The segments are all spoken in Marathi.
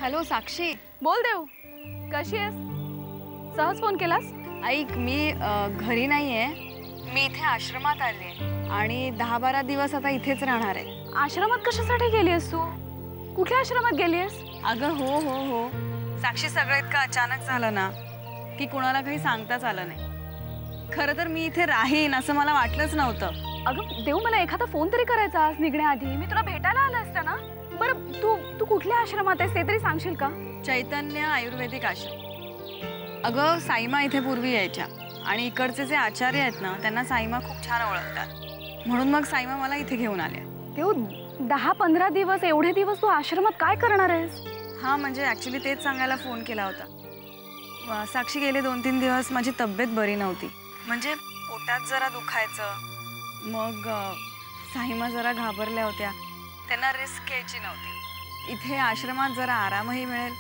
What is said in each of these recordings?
हॅलो साक्षी. बोल देव, कशी आहेस? सहज फोन केलास? ऐक, मी घरी नाहीये, मी इथे आश्रमात आले आणि 10-12 दिवस आता इथेच राहणार आहे. आश्रमात कशासाठी गेली आहेस तू? कुठल्या आश्रमात गेली आहेस? अगं हो साक्षी, सगळं इतकं अचानक झालं ना की कुणाला काही सांगताच आलं नाही. खरं तर मी इथे राहीन असं मला वाटलंच नव्हतं. अगं देव, मला एखादा फोन तरी करायचा आज निघण्याआधी. मी तुला भेटायला आलं असतं ना. बरं तू कुठल्या आश्रमात आहेस ते तरी सांगशील का? चैतन्य आयुर्वेदिक आश्रम. अगं साईमा इथे पूर्वी यायच्या आणि इकडचे जे आचार्य आहेत ना त्यांना साईमा खूप छान ओळखतात, म्हणून मग साईमा मला इथे घेऊन आल्या. देव, 10-15 दिवस, एवढे दिवस तू आश्रमात काय करणार आहेस? हां, म्हणजे ॲक्च्युली तेच सांगायला फोन केला होता. साक्षी, गेले 2-3 दिवस माझी तब्येत बरी नव्हती. म्हणजे पोटात जरा दुखायचं. मग साईमा जरा घाबरल्या होत्या. त्यांना रिस्क घ्यायची नव्हती. इथे आश्रमात जरा आरामही मिळेल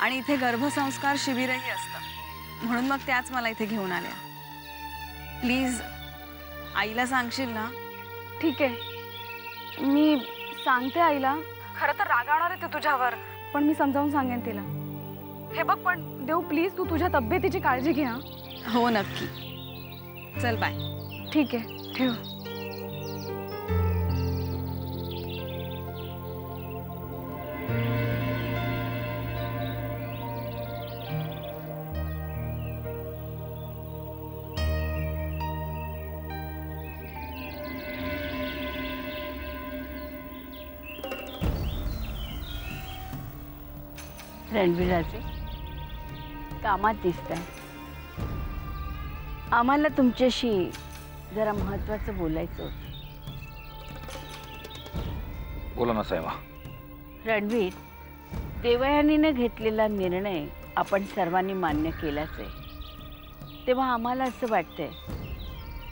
आणि इथे गर्भसंस्कार शिबिरही असतं, म्हणून मग त्याच मला इथे घेऊन आल्या. प्लीज आईला सांगशील ना? ठीक आहे, मी सांगते आईला. खरं तर रागावणार आहे ते तुझ्यावर, पण मी समजावून सांगेन तिला. हे बघ, पण देव प्लीज तू तुझ्या तब्येतीची काळजी घे. हो नक्की. चल बाय. ठीक आहे, ठेव. रणवीराचे कामात दिसत आहे. आम्हाला तुमच्याशी जरा महत्त्वाचं बोलायचं होतं. बोला ना साईमा. रणवीर, देवयानीनं घेतलेला निर्णय आपण सर्वांनी मान्य केलाच आहे. तेव्हा आम्हाला असं वाटतंय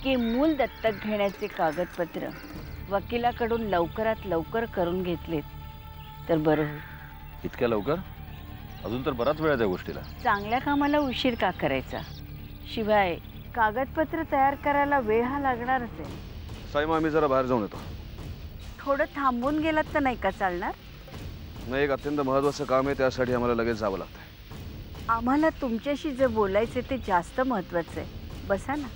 की मूल दत्तक घेण्याचे कागदपत्र वकिलाकडून लवकरात लवकर करून घेतलेत तर बरं होईल. इतक्या लवकर? अजून तर बराच वेळ आहे त्या गोष्टीला. चांगल्या कामाला उशीर का करायचा? शिवाय कागदपत्र तयार करायला वेळ हा लागणारच आहे. साईमा, आम्ही जरा बाहेर जाऊन येतो. थोडं थांबून गेलात तर नाही का चालणार? नाही, एक अत्यंत महत्त्वाचं काम आहे, त्यासाठी आम्हाला लगेच जावं लागतंय. आम्हाला तुमच्याशी जे बोलायचं ते जास्त महत्त्वाचं आहे. बसा ना.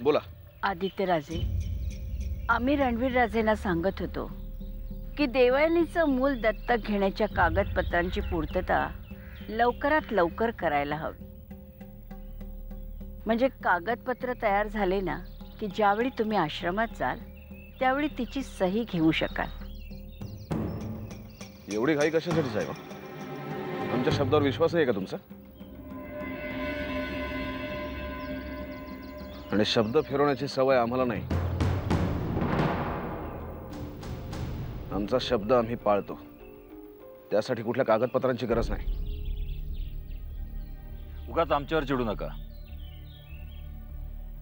बोला. आदित्यराजे, आम्ही रणवीर राजेंना सांगत होतो की देवयानीचं मूल दत्तक घेण्याच्या कागदपत्रांची पूर्तता लवकरात लवकर करायला हवी. म्हणजे कागदपत्र तयार झाले ना की ज्यावेळी तुम्ही आश्रमात जाल त्यावेळी तिची सही घेऊ शकाल. एवढी घाई कशासाठी साहेब? आमच्या शब्दावर विश्वास आहे का तुमचा? आणि शब्द फिरवण्याची सवय आम्हाला नाही. आमचा शब्द आम्ही पाळतो, त्यासाठी कुठल्या कागदपत्रांची गरज नाही. उगाच आमच्यावर चिडू नका.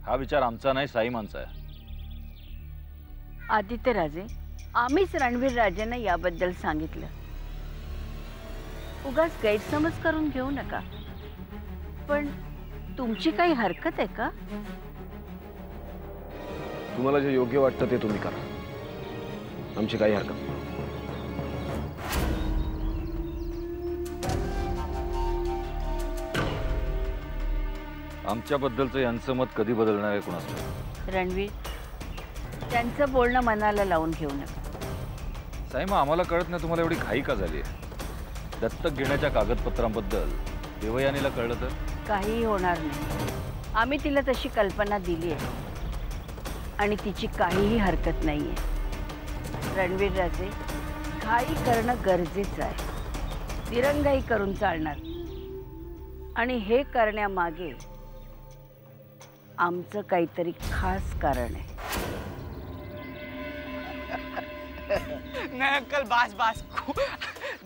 हा विचार आमचा नाही, साईमांचा आहे. आदित्यराजे, आम्हीच रणवीर राजेंना याबद्दल सांगितलं. उगाच गैरसमज करून घेऊ नका. पण तुमची काही हरकत आहे का? तुम्हाला जे योग्य वाटतं ते तुम्ही करा. आमची काही हरकत नाही. आमच्याबद्दलचं यांचं मत कधी बदलणार आहे कोणाचं? रणवीर, त्यांचं बोलणं मनाला लावून घेऊ नका. साईमा, आम्हाला कळत नाही तुम्हाला एवढी घाई का झाली आहे? दत्तक घेण्याच्या कागदपत्रांबद्दल देवयानीला कळलं तर? काहीही होणार नाही. आम्ही तिला तशी कल्पना दिली आहे आणि तिची काहीही हरकत नाही आहे. रणवीर राजे, घाई करणं गरजेचं आहे. दिरंगाई करून चालणार. आणि हे करण्यामागे आमचं काहीतरी खास कारण आहे. नाही अंकल, बास बास,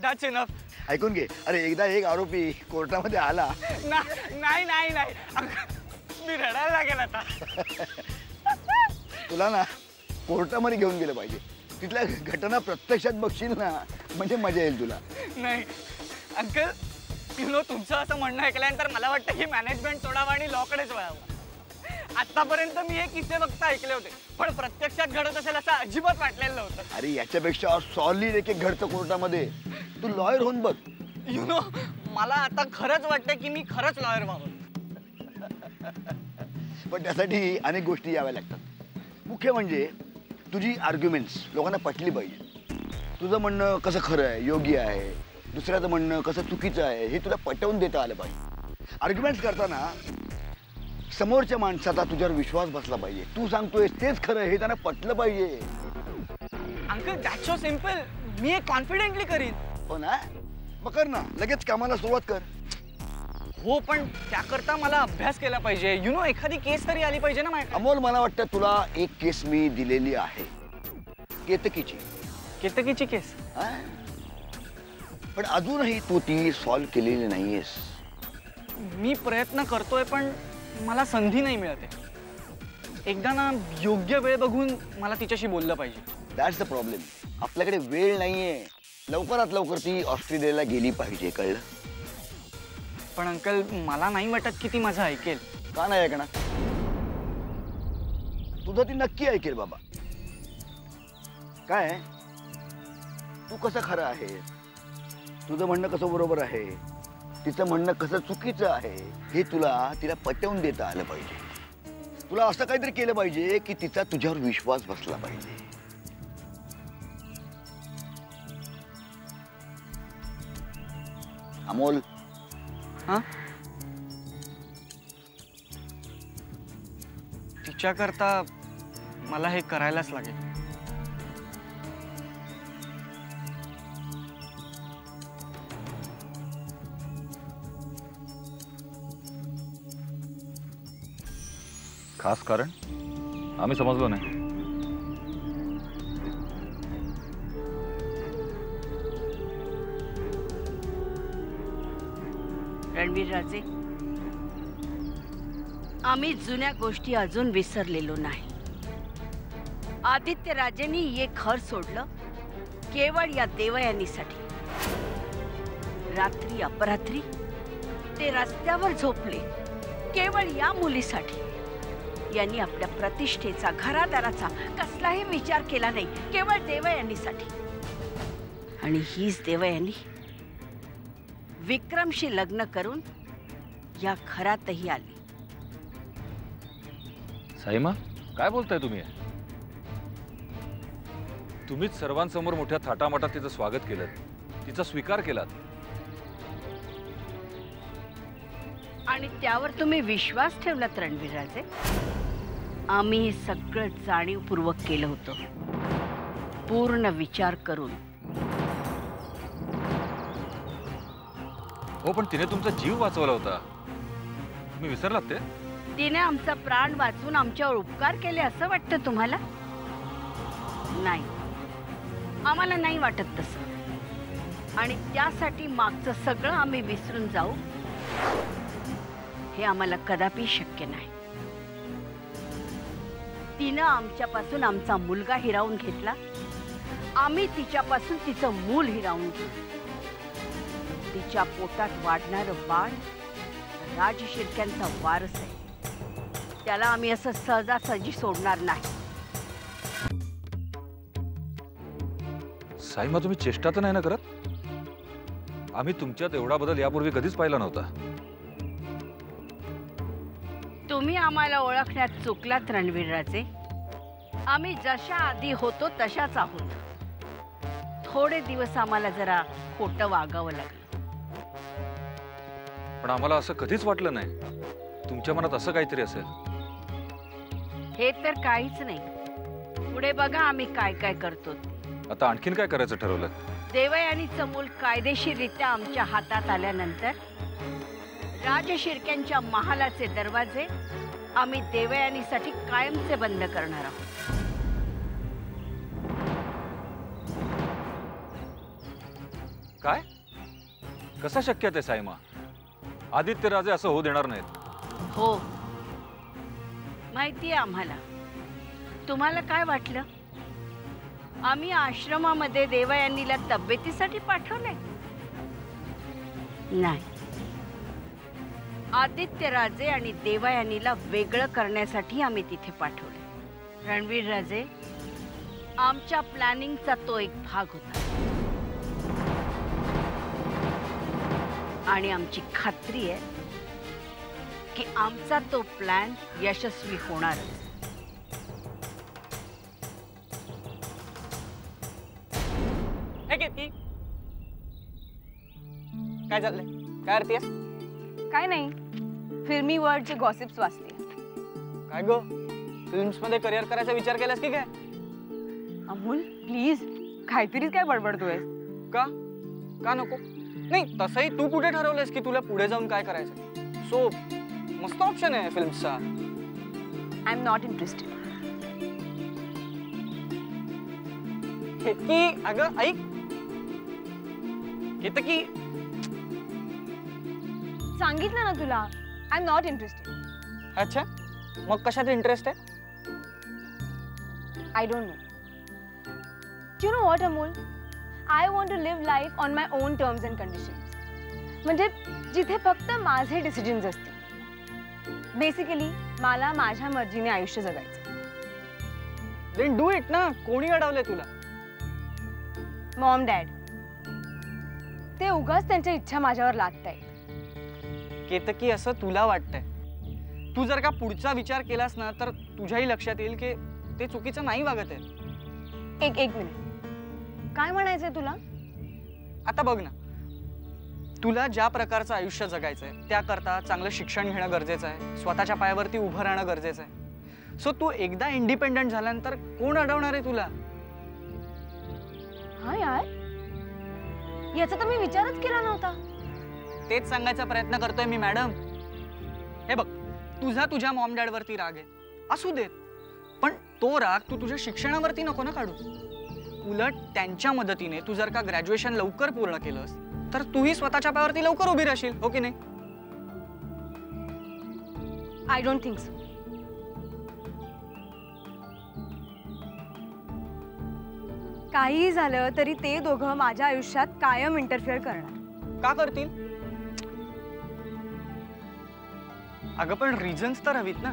दॅट्स इनफ. ऐकून घे. अरे एकदा एक आरोपी कोर्टामध्ये आला. नाही नाही नाही अंकल, मी रडायला लागेल आता. तुला ना कोर्टामध्ये घेऊन गेलं पाहिजे. तिथल्या घटना प्रत्यक्षात बघशील ना, म्हणजे मजा येईल तुला. नाही अंकल, तुमचं असं म्हणणं ऐकल्यानंतर मला वाटतं की मॅनेजमेंट सोडावं आणि लॉकडेच वळावं. आतापर्यंत मी हे किस्से फक्त ऐकले होते, पण प्रत्यक्षात घडत असेल असं अजिबात वाटलेलं नव्हतं. अरे याच्यापेक्षा सॉलिड एक घडतं कोर्टामध्ये. तू लॉयर होऊन बघ. यु नो, मला आता खरंच वाटतं की मी खरंच लॉयर व्हावं. पण त्यासाठी अनेक गोष्टी याव्या लागतात. मुख्य म्हणजे तुझी आर्ग्युमेंट्स लोकांना पटली पाहिजे. तुझं म्हणणं कसं खरं आहे, योग्य आहे, दुसऱ्याचं म्हणणं कसं चुकीचं आहे, हे तुला पटवून देता आलं पाहिजे. आर्ग्युमेंट्स करताना समोरच्या माणसाचा तुझ्यावर विश्वास बसला पाहिजे. तू सांगतोय तेच खरं हे त्यांना पटलं पाहिजे. Uncle, that's so simple. मी हे कॉन्फिडेंटली करीन. हो ना, मग कर ना, लगेच कामाला सुरुवात कर. हो, पण त्याकरता मला अभ्यास केला पाहिजे. यु नो, एखादी केस तरी आली पाहिजे ना माझ्याकडे. अमोल, मला वाटतं तुला एक केस मी दिलेली आहे, केतकीची. केतकीची केस? हा? पण अजूनही तू ती सॉल्व्ह केलेली नाहीयेस. मी प्रयत्न करतोय, पण मला संधी नाही मिळते. एकदा ना योग्य वेळ बघून मला तिच्याशी बोललं पाहिजे. That's the problem. आपल्याकडे वेळ नाहीये. लवकरात लवकर ती ऑस्ट्रेलियाला गेली पाहिजे, कळलं? पण अंकल, मला नाही वाटत की ती माझं ऐकेल. का नाही ऐकणार? तुझं ती नक्की ऐकेल बाबा. काय तू कसं खरं आहे, तुझं म्हणणं कसं बरोबर आहे, तिचं म्हणणं कसं चुकीचं आहे, हे तिला पटवून देता आलं पाहिजे. तुला असं काहीतरी केलं पाहिजे की तिचा तुझ्यावर विश्वास बसला पाहिजे. अमोल, हा, तिच्याकरता मला हे करायलाच लागेल. खास कारण आम्ही समजलो नाही. रणवीर राजे, आम्ही जुन्या गोष्टी अजून विसरलेलो नाही. आदित्य राजेंनी हे घर सोडलं केवळ या देवयानीसाठी. रात्री अपरात्री ते रस्त्यावर झोपले केवळ या मुलीसाठी. यांनी आपल्या प्रतिष्ठेचा, घरादाराचा कसलाही विचार केला नाही, केवळ देवयानीसाठी. आणि हीच देवयानी विक्रमशी लग्न करून या घरातही आली. साईमा, काय बोलताय तुम्ही? तुम्हीच सर्वांसमोर मोठ्या थाटामाटात तिचं स्वागत केलं, तिचा स्वीकार केलात. आणि त्यावर तुम्ही विश्वास ठेवलात रणवीर राजे. आम्ही हे सगळं जाणीवपूर्वक केलं होतं, पूर्ण विचार करून. हो, पण तिने तुमचा जीव वाचवला होता, तुम्ही विसरलात ते? तिने आमचा प्राण वाचून आमच्यावर उपकार केले असं वाटतं तुम्हाला? नाही, आम्हाला नाही वाटत तसं. आणि त्यासाठी मागचं सगळं आम्ही विसरून जाऊ हे आम्हाला कदापि शक्य नाही. तिनं आमच्यापासून आमचा मुलगा हिरावून घेतला, आम्ही तिच्यापासून तिचं मूल हिरावून घेतलं. तिच्या पोटात वाढणारं बाळ राजशिर्क्यांचा वारस आहे, त्याला आम्ही असं सहजासहजी सोडणार नाही. साईमा, तुम्ही चेष्टा तर नाही ना करत? आम्ही तुमच्यात एवढा बदल यापूर्वी कधीच पाहिला नव्हता. तुम्ही आम्हाला ओळखण्यात चुकलात रणवीर राजे. आम्ही जशा आधी होतो तशाच आहोत. थोडे दिवस आम्हाला जरा खोटं वागावं लागलं. पण आम्हाला असं कधीच वाटलं नाही तुमच्या मनात असं काहीतरी असेल. हे तर काहीच नाही. पुढे बघा आम्ही काय काय करतो. आता आणखीन काय करायचं ठरवलं? देवयानीचं मूल कायदेशीररित्या आमच्या हातात आल्यानंतर राजशिर्क्यांच्या महालाचे दरवाजे आम्ही देवयानीसाठी कायमचे बंद करणार आहोत. काय? कसं शक्य आहे साईमा? आदित्य राजे असं होऊ देणार नाहीत. हो, माहिती आहे आम्हाला. तुम्हाला काय वाटलं आम्ही आश्रमामध्ये देवयानीला तब्येतीसाठी पाठवले? नाही, आदित्यराजे आणि देवयानीला वेगळं करण्यासाठी आम्ही तिथे पाठवले. रणवीर राजे, आमच्या प्लॅनिंगचा तो एक भाग होता आणि आमची खात्री आहे की आमचा तो प्लॅन यशस्वी होणारच. हे किती काय चाललंय? काय करतेस? काय नाही, फिल्मी वर्ल्डचे गॉसिप्स वाचते. काय ग, फिल्म्स मध्ये करिअर करायचा विचार केलास की काय? अमोल प्लीज, काहीतरीच काय बडबडतोय. का का नको? नाही तसंही तू कुठे ठरवलंयस की तुला पुढे जाऊन काय करायचं? सो मस्त ऑप्शन आहे फिल्म्सचा. I am not interested. की अगं ऐक, की सांगितलं ना तुला, आय एम नॉट इंटरेस्टेड. अच्छा, मग कशात इंटरेस्ट आहे? I don't know. Do you know what, Amol? I want to live life on my own terms and conditions. म्हणजे जिथे फक्त माझे डिसिजन्स असतील. बेसिकली मला माझ्या मर्जीने आयुष्य जगायचं. देन डू इट ना. कोणी अडवलंय तुला? मॉम डॅड, ते उगाच त्यांच्या इच्छा माझ्यावर लादतायत. केतकी, असं तुला वाटतंय. तू जर का पुढचा विचार केलास ना तर तुझ्याही लक्षात येईल की ते चुकीचं नाही वागत आहे. एक मिनिट, काय म्हणायचंय तुला? आता बघ ना, तुला ज्या प्रकारचं आयुष्य जगायचंय त्याकरता चांगलं शिक्षण घेणं गरजेचं आहे, स्वतःच्या पायावरती उभं राहणं गरजेचं आहे. सो तू एकदा इंडिपेंडंट झाल्यानंतर कोण अडवणार आहे तुला? हा यार, याचा तर मी विचारच केला नव्हता. तेच सांगायचा प्रयत्न करतोय मी मॅडम. हे बघ, तुझा तुझ्या मॉम डॅडवरती राग आहे, असू देत, पण तो राग तू तुझ्या शिक्षणावरती नको ना काढू. उलट त्यांच्या मदतीने तू जर का ग्रॅज्युएशन लवकर पूर्ण केलंस तर तूही स्वतःच्या पायावरती लवकर उभी राहशील, हो की नाही? I don't think so. काहीही झालं तरी ते दोघं माझ्या आयुष्यात कायम इंटरफिअर करणार. का करतील? अगं पण रिझन्स तर हवीत ना,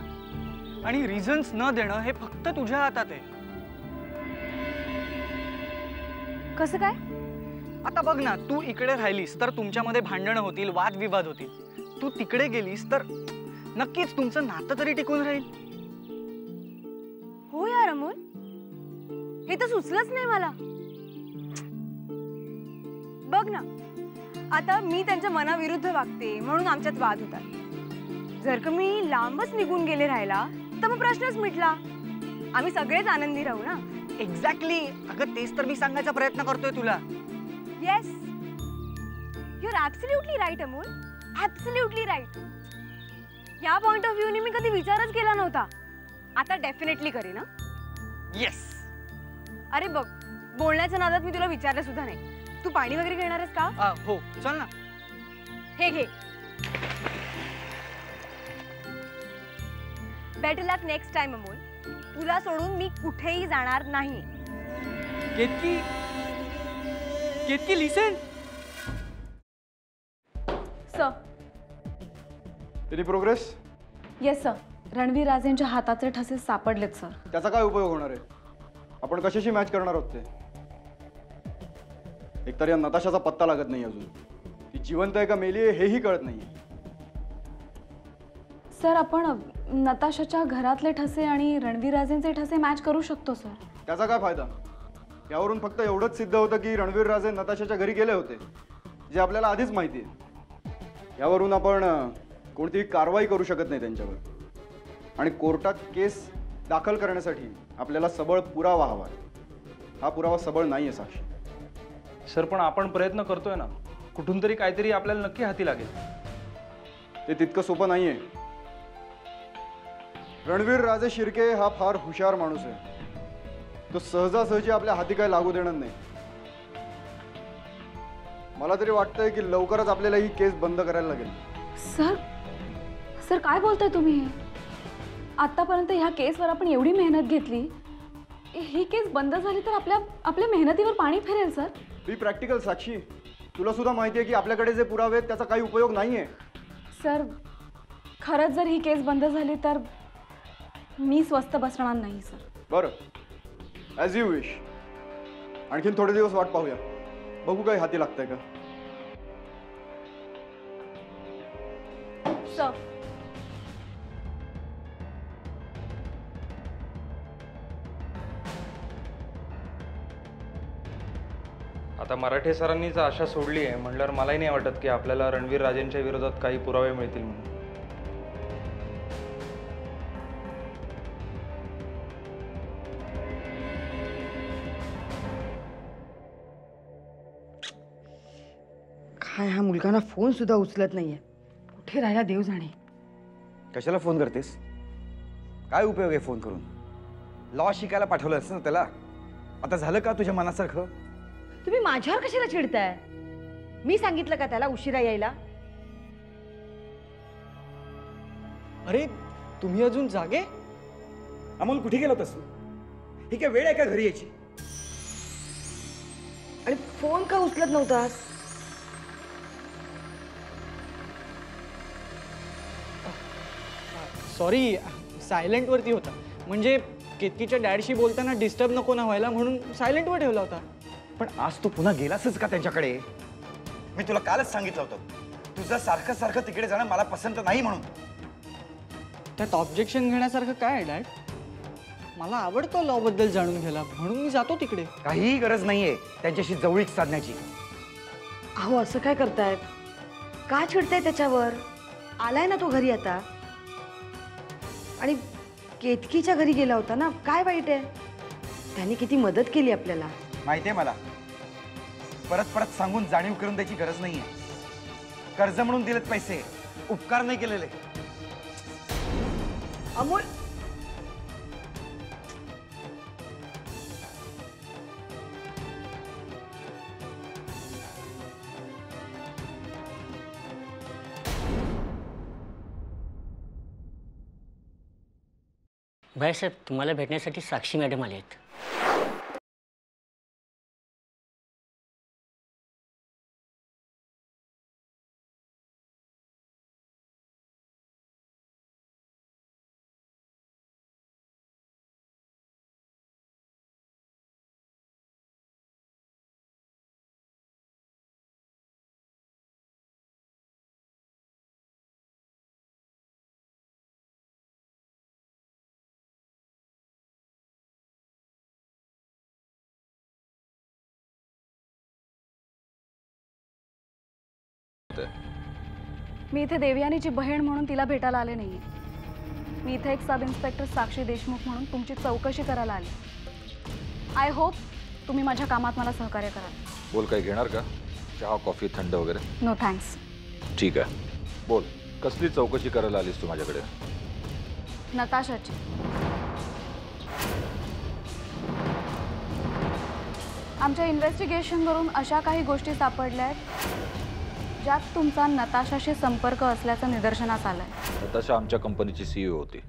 आणि रिझन्स न देणं हे फक्त तुझ्या हातात आहे. कसं काय? आता बघ ना, तू इकडे राहिलीस तर तुमच्यामध्ये भांडणं होतील, वादविवाद होतील. तू तिकडे गेलीस तर नक्कीच तुमचं नातं तरी टिकून राहील. हो यार अमोल, हे तर सुचलंच नाही मला. बघ ना, आता मी त्यांच्या मनाविरुद्ध वागते म्हणून आमच्यात वाद होतात. जर का मी लांबच निघून गेले राहिला तर मग प्रश्नच मिटला. आम्ही सगळेच आनंदी राहू ना. एक्झॅक्टली. अगं तेच तर मी सांगायचा प्रयत्न करतोय तुला. Yes, you are absolutely right Amol, absolutely right. या पॉइंट ऑफ व्ह्यूने मी कधी विचारच केला नव्हता. आता डेफिनेटली करीन ना. येस. अरे बघ, बोलण्याच्या नादात मी तुला विचारलं सुद्धा नाही. तू पाणी वगैरे घेणार आहेस का? हो, चल ना. हे घे. Better luck next time Amol. तुला सोडून मी कुठेही जाणार नाही. Ketaki, Ketaki listen. Sir. Any progress? Yes sir, Ranveer राजेंच्या हाताचे ठसे सापडलेत सर. त्याचा काय उपयोग होणार आहे? आपण कशाशी मॅच करणार आहोत ते? एकतर या नताशाचा पत्ता लागत नाही अजून. ती जिवंत आहे का मेली आहे हेही कळत नाही. सर, आपण नताशाच्या घरातले ठसे आणि रणवीर राजेंचे ठसे मॅच करू शकतो सर. त्याचा काय फायदा? यावरून फक्त एवढंच सिद्ध होतं की रणवीर राजे नताशाच्या घरी गेले होते, जे आपल्याला आधीच माहिती आहे. यावरून आपण कोणतीही कारवाई करू शकत नाही त्यांच्यावर. आणि कोर्टात केस दाखल करण्यासाठी आपल्याला सबळ पुरावा हवा आहे. हा पुरावा सबळ नाही आहे साक्षी. सर, पण आपण प्रयत्न करतोय ना. कुठून तरी काहीतरी आपल्याला नक्की हाती लागेल. ते तितकं सोपं नाही आहे. रणवीर राजे शिर्के हा फार हुशार माणूस आहे. तो सहजासहजी आपल्या हाती काय लागू देणार नाही. मला तरी वाटतंय की लवकरच आपल्याला ही केस बंद करायला लागेल. सर, सर काय बोलताय तुम्ही? आतापर्यंत ह्या केसवर आपण एवढी मेहनत घेतली, ही केस बंद झाली तर आपल्या मेहनतीवर पाणी फिरेल सर. बी प्रॅक्टिकल साक्षी. तुला सुद्धा माहिती आहे की आपल्याकडे जे पुरावे आहेत त्याचा काही उपयोग नाही आहे. सर, खरंच जर ही केस बंद झाली तर मी स्वस्थ बसणार नाही सर. बरं, ॲज यू विश. आणखीन थोडे दिवस वाट पाहूया, बघू काही हाती लागतंय का. सर, आता मराठे सरांनीच आशा सोडली आहे म्हणल्यावर मलाही नाही वाटत की आपल्याला रणवीर राजेंच्या विरोधात काही पुरावे मिळतील म्हणून. काय हा मुलगा ना फोन सुद्धा उचलत नाहीये. कुठे राहिला देव जाणे. कशाला फोन करतेस? काय उपयोग आहे फोन करून? लॉ शिकायला पाठवलंस ना त्याला. आता झालं का तुझ्या मनासारखं? तुम्ही माझ्यावर कशाला चिडताय? मी सांगितलं का त्याला उशिरा यायला? अरे तुम्ही अजून जागे? अमोल कुठे गेला होतास तू? ही काय वेळ आहे का घरी यायची? आणि फोन का उचलत नव्हतास? सॉरी, सायलेंटवरती होता. म्हणजे केतकीच्या डॅडशी बोलताना डिस्टर्ब नको ना व्हायला म्हणून सायलेंटवर ठेवला होता. पण आज तू पुन्हा गेलासच का त्यांच्याकडे? मी तुला कालच सांगितलं होतं तुझं सारखं सारखं तिकडे जाणं मला पसंत नाही म्हणून. त्यात ऑब्जेक्शन घेण्यासारखं काय आहे डॅड? मला आवडतं लॉ बद्दल जाणून घ्यायला म्हणून मी जातो तिकडे. काहीही गरज नाहीये त्यांच्याशी जवळीक साधण्याची. अहो असं काय करताय? का चिडताय त्याच्यावर? आलाय ना तो घरी आता. आणि केतकीच्या घरी गेला होता ना, काय वाईट आहे? त्यांनी किती मदत केली आपल्याला. माहितीये मला. परत परत सांगून जाणीव करून द्यायची गरज नाहीये. कर्ज म्हणून दिलेत पैसे, उपकार नाही केलेले. अमोल, भाईसाहेब तुम्हाला भेटण्यासाठी साक्षी मॅडम आले आहेत. मी इथे देवयानीची बहीण म्हणून तिला भेटायला आले नाहीये. मी इथे एक सब इन्स्पेक्टर साक्षी देशमुख म्हणून तुमची चौकशी करायला आले. आय होप तुम्ही माझ्या कामात मला सहकार्य कराल. बोल, काही घेणार का? चहा, कॉफी, थंड वगैरे? No thanks. ठीक आहे, बोल. कसली चौकशी करायला आलीस तू माझ्याकडे? नताशाची. आमच्या इन्व्हेस्टिगेशनवरून अशा काही गोष्टी सापडल्या आहेत ज्यात तुमचा नताशाशी संपर्क असल्याचं निदर्शनास आलंय. नताशा आमच्या कंपनीची CEO होती.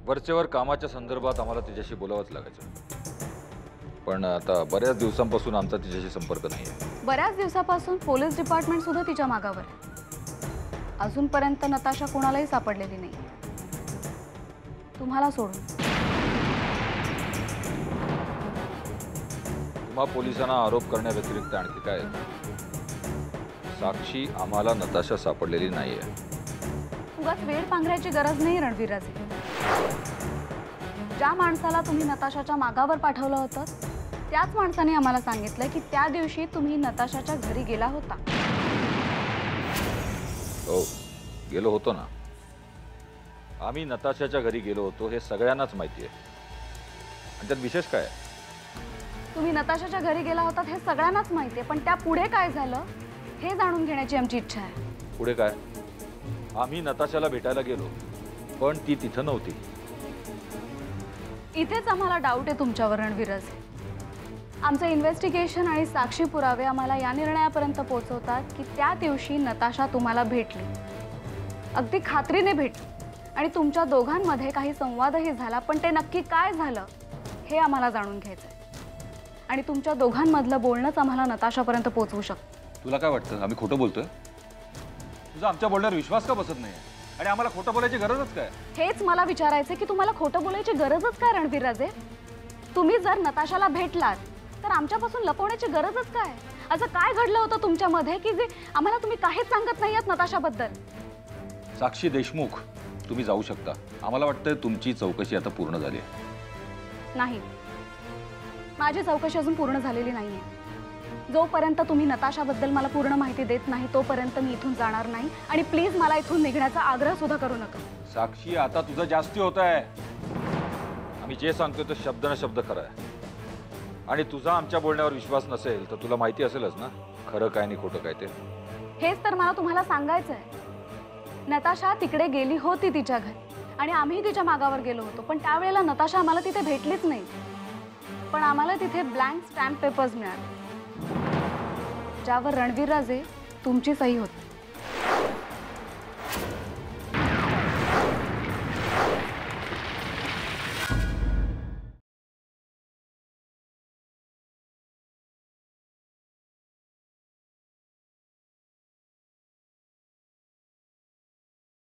वरचेवर कामाच्या संदर्भात आम्हाला तिच्याशी बोलावंच लागायचं. पण आता बऱ्याच दिवसांपासून आमचा तिच्याशी संपर्क नाही आहे. बऱ्याच दिवसापासून पोलीस डिपार्टमेंट सुद्धा तिच्या मागावर आहे. अजूनपर्यंत नताशा कोणालाही सापडलेली नाही, तुम्हाला सोडून. तुम्हा पोलिसांना आरोप करण्याव्यतिरिक्त आणखी काय? साक्षी, आम्हाला नताशा सापडलेली नाहीये. उगाच वेळ पांघरायची गरज नाही रणवीर राजे. ज्या माणसाला तुम्ही नताशाच्या मागावर पाठवलं होतं त्याच माणसाने आम्हाला सांगितलं की त्या दिवशी तुम्ही नताशाच्या घरी गेला होता. हो, गेलो होतो ना. आम्ही नताशाच्या घरी गेलो होतो हे सगळ्यांनाच माहिती आहे. आणि त्यात विशेष काय? तुम्ही नताशाच्या घरी गेला होता हे सगळ्यांनाच माहिती आहे, पण त्या पुढे काय झालं हे जाणून घेण्याची आमची इच्छा आहे. पुढे काय? आम्ही नताशाला भेटायला गेलो पण ती तिथं नव्हती. इथेच आम्हाला डाऊट आहे तुमच्यावर रणवीरज. आमचं इन्व्हेस्टिगेशन आणि साक्षी पुरावे आम्हाला या निर्णयापर्यंत पोहोचवतात की त्या दिवशी नताशा तुम्हाला भेटली, अगदी खात्रीने भेटली. आणि तुमच्या दोघांमध्ये काही संवादही झाला, पण ते नक्की काय झालं हे आम्हाला जाणून घ्यायचं आहे. आणि तुमच्या दोघांमधलं बोलणंच आम्हाला नताशापर्यंत पोहोचवू शकतं. तुला काय वाटतं आम्ही खोटं बोलतोय? तुझा आमच्या बोलण्यावर विश्वास का बसत नाही? आणि आम्हाला खोटं बोलायची गरजच काय? हेच मला विचारायचं की तुम्हाला खोटं बोलायची गरजच काय रणवीर राजे? तुम्ही जर नताशाला भेटलात तर आमच्यापासून लपवण्याची गरजच काय? असं काय घडलं होतं तुमच्यामध्ये की जे आम्हाला तुम्ही काहीच सांगत नाही आहात नताशाबद्दल? साक्षी देशमुख, तुम्ही जाऊ शकता. आम्हाला वाटतं तुमची चौकशी आता पूर्ण झाली आहे. नाही, माझी चौकशी अजून पूर्ण झालेली नाहीये. जोपर्यंत तुम्ही नताशाबद्दल मला पूर्ण माहिती देत नाही तोपर्यंत मी इथून जाणार नाही. आणि प्लीज मला इथून निघण्याचा आग्रह सुद्धा करू नका. साक्षी, आता तुझं जास्ती होत आहे. आम्ही जे सांगतोय तो शब्द न शब्द खरं आहे. आणि तुझा आमच्या बोलण्यावर विश्वास नसेल तर तुला माहिती असेलच ना खरं काय आणि खोटं काय ते. हेच तर मला तुम्हाला सांगायचं आहे. नताशा तिकडे गेली होती तिच्या घरी आणि आम्ही तिच्या मागावर गेलो होतो. पण त्यावेळेला नताशा आम्हाला तिथे भेटलीच नाही. पण आम्हाला तिथे ब्लँक स्टॅम्प पेपर्स मिळाले ज्यावर रणवीर राजे तुमची सही होती.